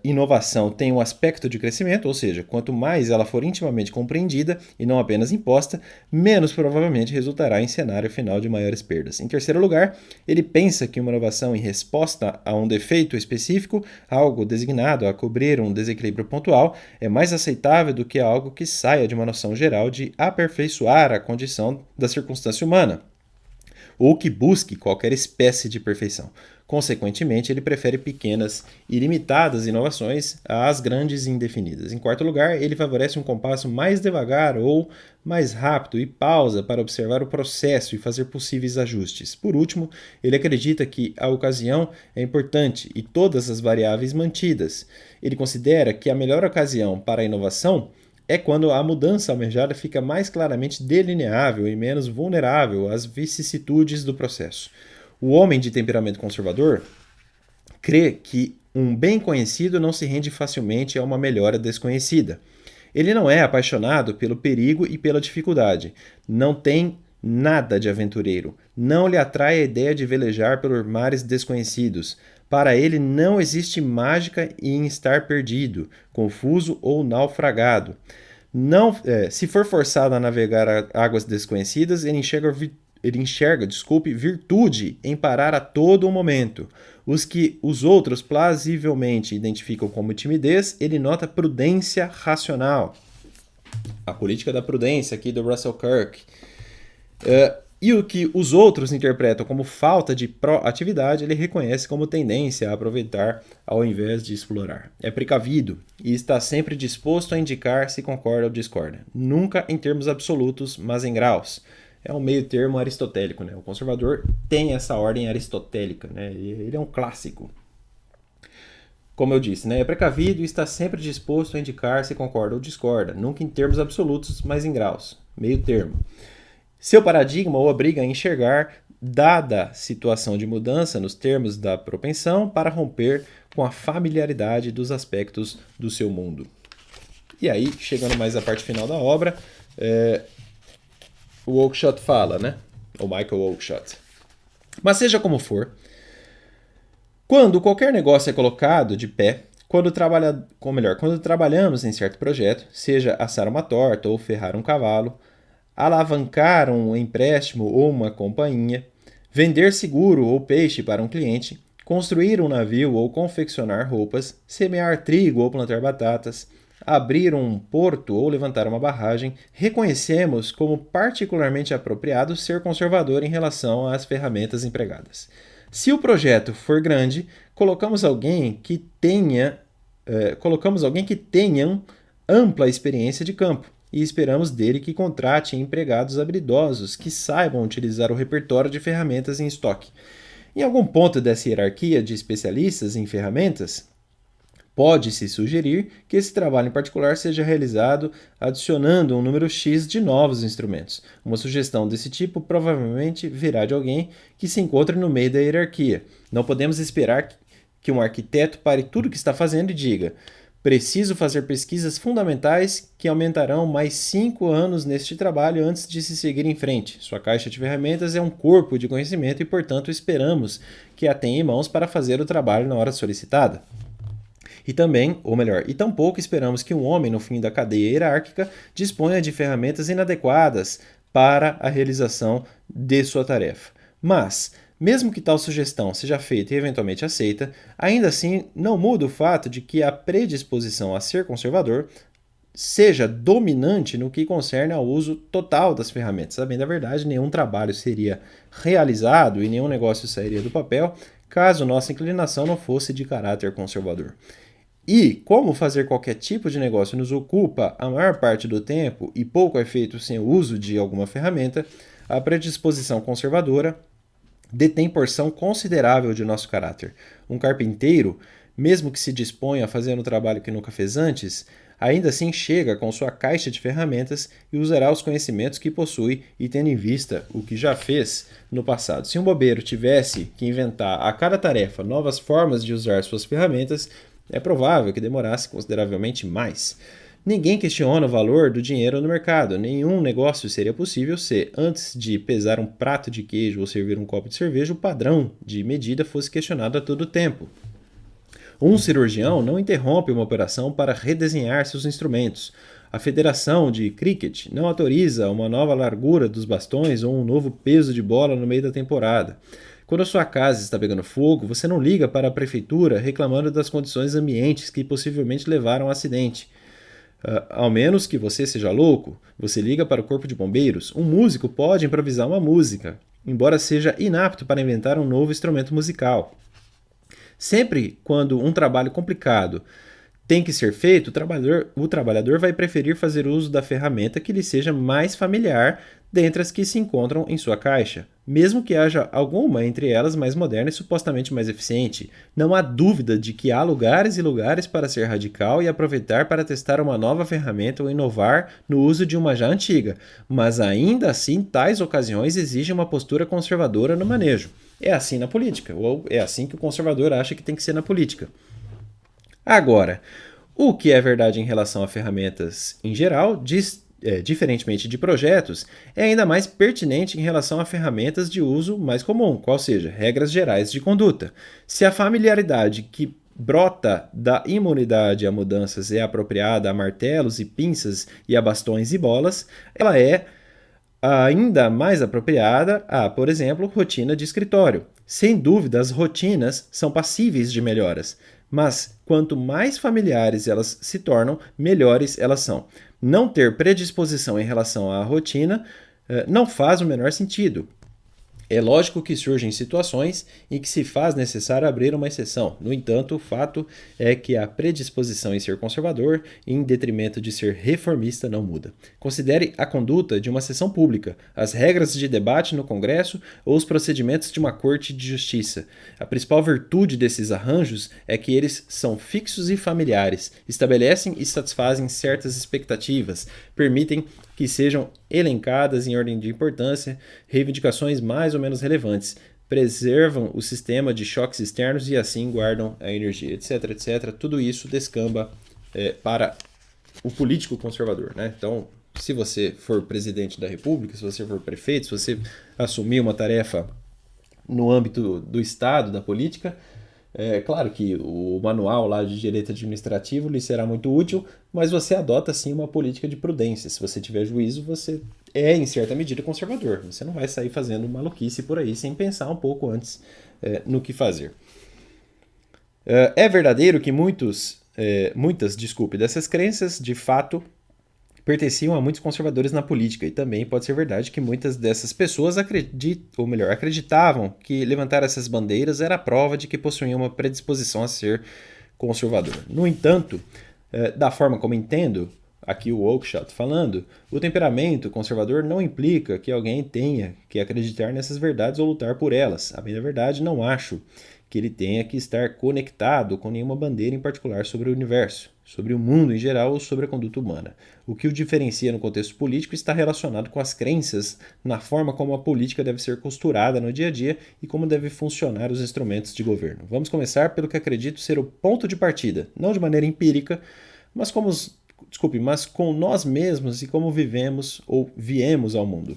inovação tem um aspecto de crescimento, ou seja, quanto mais ela for intimamente compreendida e não apenas imposta, menos provavelmente resultará em cenário final de maiores perdas. Em terceiro lugar, ele pensa que uma inovação em resposta a um defeito específico, algo designado a cobrir um desequilíbrio pontual, é mais aceitável do que algo que saia de uma noção geral de aperfeiçoar a condição da circunstância humana, ou que busque qualquer espécie de perfeição. Consequentemente, ele prefere pequenas e limitadas inovações às grandes e indefinidas. Em quarto lugar, ele favorece um compasso mais devagar ou mais rápido e pausa para observar o processo e fazer possíveis ajustes. Por último, ele acredita que a ocasião é importante e todas as variáveis mantidas. Ele considera que a melhor ocasião para a inovação é quando a mudança almejada fica mais claramente delineável e menos vulnerável às vicissitudes do processo. O homem de temperamento conservador crê que um bem conhecido não se rende facilmente a uma melhora desconhecida. Ele não é apaixonado pelo perigo e pela dificuldade. Não tem nada de aventureiro. Não lhe atrai a ideia de velejar pelos mares desconhecidos. Para ele não existe mágica em estar perdido, confuso ou naufragado. Não, se for forçado a navegar águas desconhecidas, ele enxerga virtude em parar a todo momento. Os que os outros plausivelmente identificam como timidez, ele nota prudência racional. A política da prudência aqui do Russell Kirk. E o que os outros interpretam como falta de proatividade, ele reconhece como tendência a aproveitar ao invés de explorar. É precavido e está sempre disposto a indicar se concorda ou discorda. Nunca em termos absolutos, mas em graus. É um meio termo aristotélico, né? O conservador tem essa ordem aristotélica, né? Ele é um clássico. Como eu disse, né? É precavido e está sempre disposto a indicar se concorda ou discorda. Nunca em termos absolutos, mas em graus. Meio termo. Seu paradigma o obriga a enxergar, dada a situação de mudança nos termos da propensão, para romper com a familiaridade dos aspectos do seu mundo. E aí, chegando mais à parte final da obra, o Oakeshott fala, né? O Michael Oakeshott. Mas seja como for, quando qualquer negócio é colocado de pé, quando trabalhamos em certo projeto, seja assar uma torta ou ferrar um cavalo, alavancar um empréstimo ou uma companhia, vender seguro ou peixe para um cliente, construir um navio ou confeccionar roupas, semear trigo ou plantar batatas, abrir um porto ou levantar uma barragem, reconhecemos como particularmente apropriado ser conservador em relação às ferramentas empregadas. Se o projeto for grande, colocamos alguém que tenha ampla experiência de campo e esperamos dele que contrate empregados habilidosos que saibam utilizar o repertório de ferramentas em estoque. Em algum ponto dessa hierarquia de especialistas em ferramentas, pode-se sugerir que esse trabalho em particular seja realizado adicionando um número X de novos instrumentos. Uma sugestão desse tipo provavelmente virá de alguém que se encontre no meio da hierarquia. Não podemos esperar que um arquiteto pare tudo o que está fazendo e diga: preciso fazer pesquisas fundamentais que aumentarão mais 5 anos neste trabalho antes de se seguir em frente. Sua caixa de ferramentas é um corpo de conhecimento e, portanto, esperamos que a tenha em mãos para fazer o trabalho na hora solicitada. E tampouco esperamos que um homem no fim da cadeia hierárquica disponha de ferramentas inadequadas para a realização de sua tarefa. Mas, mesmo que tal sugestão seja feita e eventualmente aceita, ainda assim não muda o fato de que a predisposição a ser conservador seja dominante no que concerne ao uso total das ferramentas. Sabendo a verdade, nenhum trabalho seria realizado e nenhum negócio sairia do papel caso nossa inclinação não fosse de caráter conservador. E, como fazer qualquer tipo de negócio nos ocupa a maior parte do tempo e pouco é feito sem o uso de alguma ferramenta, a predisposição conservadora detém porção considerável de nosso caráter. Um carpinteiro, mesmo que se disponha a fazer um trabalho que nunca fez antes, ainda assim chega com sua caixa de ferramentas e usará os conhecimentos que possui e tendo em vista o que já fez no passado. Se um bobeiro tivesse que inventar a cada tarefa novas formas de usar suas ferramentas, é provável que demorasse consideravelmente mais. Ninguém questiona o valor do dinheiro no mercado. Nenhum negócio seria possível se, antes de pesar um prato de queijo ou servir um copo de cerveja, o padrão de medida fosse questionado a todo tempo. Um cirurgião não interrompe uma operação para redesenhar seus instrumentos. A Federação de Cricket não autoriza uma nova largura dos bastões ou um novo peso de bola no meio da temporada. Quando a sua casa está pegando fogo, você não liga para a prefeitura reclamando das condições ambientes que possivelmente levaram ao acidente. Ao menos que você seja louco, você liga para o corpo de bombeiros. Um músico pode improvisar uma música, embora seja inapto para inventar um novo instrumento musical. Sempre quando um trabalho complicado tem que ser feito, o trabalhador vai preferir fazer uso da ferramenta que lhe seja mais familiar dentre as que se encontram em sua caixa, mesmo que haja alguma entre elas mais moderna e supostamente mais eficiente. Não há dúvida de que há lugares e lugares para ser radical e aproveitar para testar uma nova ferramenta ou inovar no uso de uma já antiga, mas ainda assim tais ocasiões exigem uma postura conservadora no manejo. É assim na política, ou é assim que o conservador acha que tem que ser na política. Agora, o que é verdade em relação a ferramentas em geral, diferentemente de projetos, é ainda mais pertinente em relação a ferramentas de uso mais comum, qual seja, regras gerais de conduta. Se a familiaridade que brota da imunidade a mudanças é apropriada a martelos e pinças e a bastões e bolas, ela é ainda mais apropriada a, por exemplo, rotina de escritório. Sem dúvida, as rotinas são passíveis de melhoras, mas quanto mais familiares elas se tornam, melhores elas são. Não ter predisposição em relação à rotina não faz o menor sentido. É lógico que surgem situações em que se faz necessário abrir uma exceção. No entanto, o fato é que a predisposição em ser conservador, em detrimento de ser reformista, não muda. Considere a conduta de uma sessão pública, as regras de debate no Congresso ou os procedimentos de uma corte de justiça. A principal virtude desses arranjos é que eles são fixos e familiares, estabelecem e satisfazem certas expectativas, permitem que sejam elencadas em ordem de importância reivindicações mais ou menos relevantes, preservam o sistema de choques externos e assim guardam a energia, etc, etc. Tudo isso descamba para o político conservador, né? Então, se você for presidente da República, se você for prefeito, se você assumir uma tarefa no âmbito do Estado, da política, é claro que o manual lá de direito administrativo lhe será muito útil, mas você adota sim uma política de prudência. Se você tiver juízo, você é em certa medida conservador. Você não vai sair fazendo maluquice por aí sem pensar um pouco antes no que fazer. É verdadeiro que muitas dessas crenças, de fato, pertenciam a muitos conservadores na política, e também pode ser verdade que muitas dessas pessoas acreditavam que levantar essas bandeiras era a prova de que possuíam uma predisposição a ser conservador. No entanto, da forma como entendo, aqui o Oakeshott falando, o temperamento conservador não implica que alguém tenha que acreditar nessas verdades ou lutar por elas. A bem da verdade, não acho que ele tenha que estar conectado com nenhuma bandeira em particular sobre o universo, sobre o mundo em geral ou sobre a conduta humana. O que o diferencia no contexto político está relacionado com as crenças na forma como a política deve ser costurada no dia a dia e como devem funcionar os instrumentos de governo. Vamos começar pelo que acredito ser o ponto de partida, não de maneira empírica, mas com nós mesmos e como vivemos ou viemos ao mundo.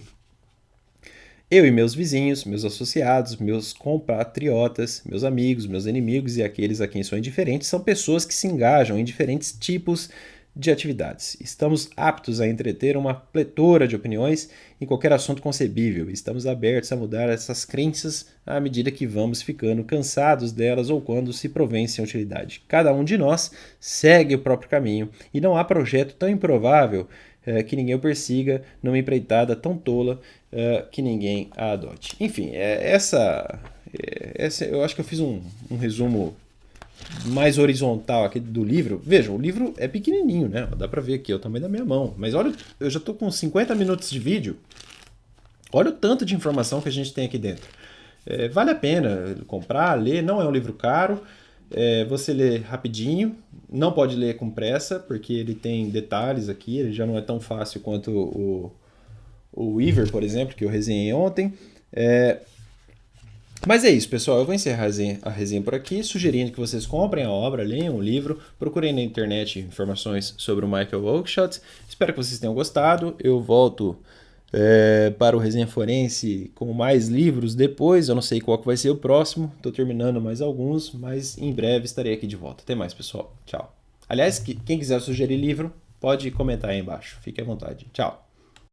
Eu e meus vizinhos, meus associados, meus compatriotas, meus amigos, meus inimigos e aqueles a quem sou indiferente são pessoas que se engajam em diferentes tipos de atividades. Estamos aptos a entreter uma pletora de opiniões em qualquer assunto concebível. Estamos abertos a mudar essas crenças à medida que vamos ficando cansados delas ou quando se provém sem utilidade. Cada um de nós segue o próprio caminho e não há projeto tão improvável que ninguém o persiga numa empreitada tão tola que ninguém a adote. Enfim, essa eu acho que eu fiz um resumo mais horizontal aqui do livro. Veja, o livro é pequenininho, né? Dá pra ver aqui, é o tamanho da minha mão. Mas olha, eu já tô com 50 minutos de vídeo. Olha o tanto de informação que a gente tem aqui dentro. Vale a pena comprar, ler, não é um livro caro. Você lê rapidinho, não pode ler com pressa, porque ele tem detalhes aqui, ele já não é tão fácil quanto o Weaver, por exemplo, que eu resenhei ontem. Mas é isso, pessoal. Eu vou encerrar a resenha por aqui, sugerindo que vocês comprem a obra, leiam o livro, procurem na internet informações sobre o Michael Oakeshott. Espero que vocês tenham gostado. Eu volto para o Resenha Forense com mais livros depois. Eu não sei qual que vai ser o próximo. Estou terminando mais alguns, mas em breve estarei aqui de volta. Até mais, pessoal. Tchau. Aliás, quem quiser sugerir livro, pode comentar aí embaixo. Fique à vontade. Tchau.